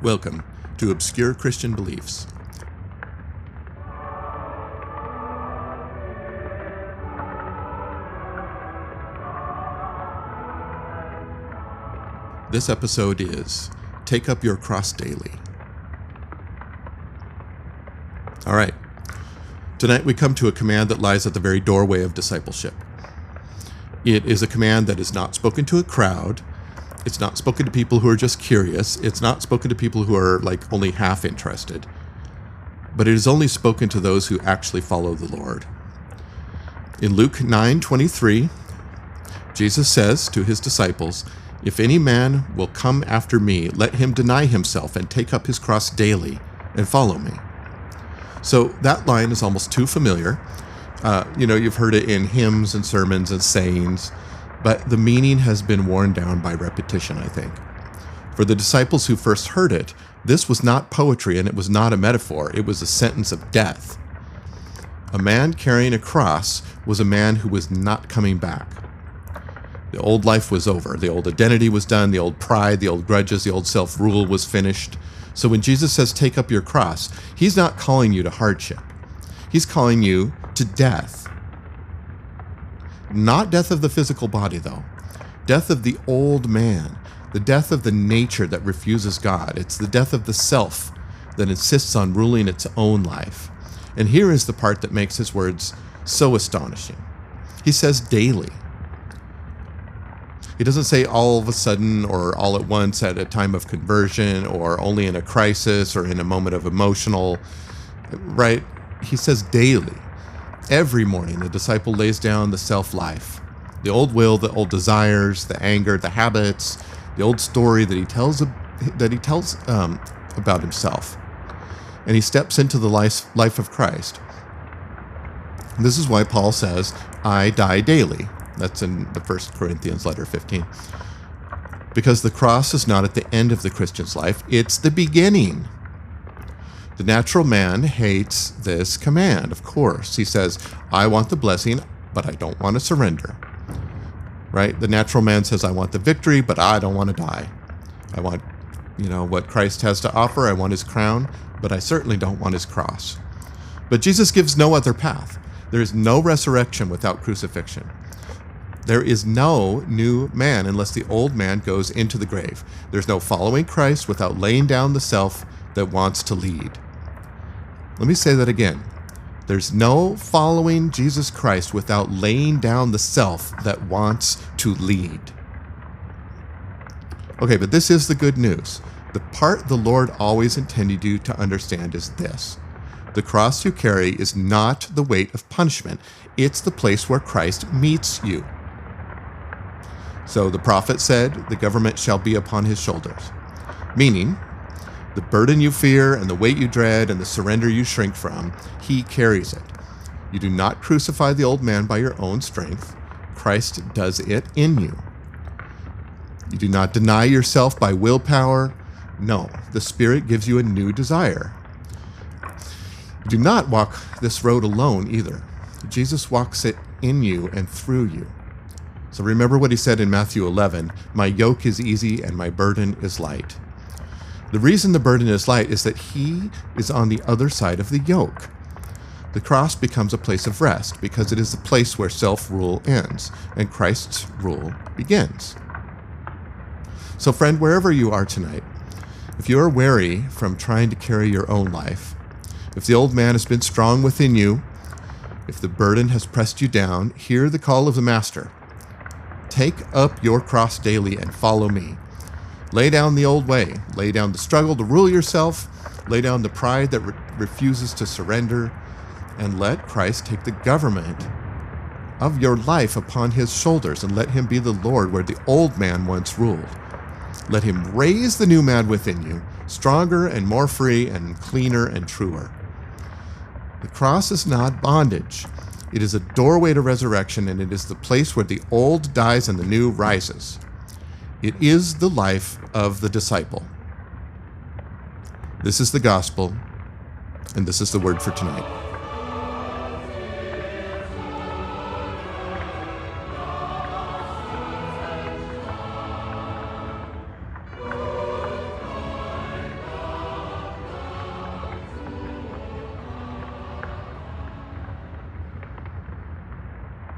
Welcome to Obscure Christian Beliefs. This episode is Take Up Your Cross Daily. All right. Tonight we come to a command that lies at the very doorway of discipleship. It is a command that is not spoken to a crowd. It's not spoken to people who are just curious. It's not spoken to people who are like only half interested. But it is only spoken to those who actually follow the Lord. In Luke 9:23, Jesus says to his disciples, "If any man will come after me, let him deny himself and take up his cross daily and follow me." So that line is almost too familiar. You've heard it in hymns and sermons and sayings, but the meaning has been worn down by repetition, I think. For the disciples who first heard it, this was not poetry and it was not a metaphor. It was a sentence of death. A man carrying a cross was a man who was not coming back. The old life was over. The old identity was done. The old pride, the old grudges, the old self-rule was finished. So when Jesus says, take up your cross, he's not calling you to hardship. He's calling you to death. Not death of the physical body, though. Death of the old man. The death of the nature that refuses God. It's the death of the self that insists on ruling its own life. And here is the part that makes his words so astonishing. He says daily. He doesn't say all of a sudden or all at once at a time of conversion or only in a crisis or in a moment of emotional, right? He says daily. Every morning, the disciple lays down the self-life, the old will, the old desires, the anger, the habits, the old story that he tells about himself, and he steps into the life of Christ. This is why Paul says, "I die daily." That's in the 1 Corinthians letter 15. Because the cross is not at the end of the Christian's life; it's the beginning. The natural man hates this command, of course. He says, I want the blessing, but I don't want to surrender. Right? The natural man says, I want the victory, but I don't want to die. I want, what Christ has to offer. I want his crown, but I certainly don't want his cross. But Jesus gives no other path. There is no resurrection without crucifixion. There is no new man unless the old man goes into the grave. There's no following Christ without laying down the self that wants to lead. Let me say that again. There's no following Jesus Christ without laying down the self that wants to lead. Okay, but this is the good news. The part the Lord always intended you to understand is this. The cross you carry is not the weight of punishment. It's the place where Christ meets you. So the prophet said, the government shall be upon his shoulders. Meaning, the burden you fear and the weight you dread and the surrender you shrink from, he carries it. You do not crucify the old man by your own strength. Christ does it in you. You do not deny yourself by willpower. No, the Spirit gives you a new desire. You do not walk this road alone either. Jesus walks it in you and through you. So remember what he said in Matthew 11, my yoke is easy and my burden is light. The reason the burden is light is that he is on the other side of the yoke. The cross becomes a place of rest because it is the place where self-rule ends and Christ's rule begins. So friend, wherever you are tonight, if you are weary from trying to carry your own life, if the old man has been strong within you, if the burden has pressed you down, hear the call of the Master. Take up your cross daily and follow me. Lay down the old way. Lay down the struggle to rule yourself. Lay down the pride that refuses to surrender. And let Christ take the government of your life upon his shoulders and let him be the Lord where the old man once ruled. Let him raise the new man within you, stronger and more free and cleaner and truer. The cross is not bondage. It is a doorway to resurrection, and it is the place where the old dies and the new rises. It is the life of the disciple. This is the gospel, and this is the word for tonight.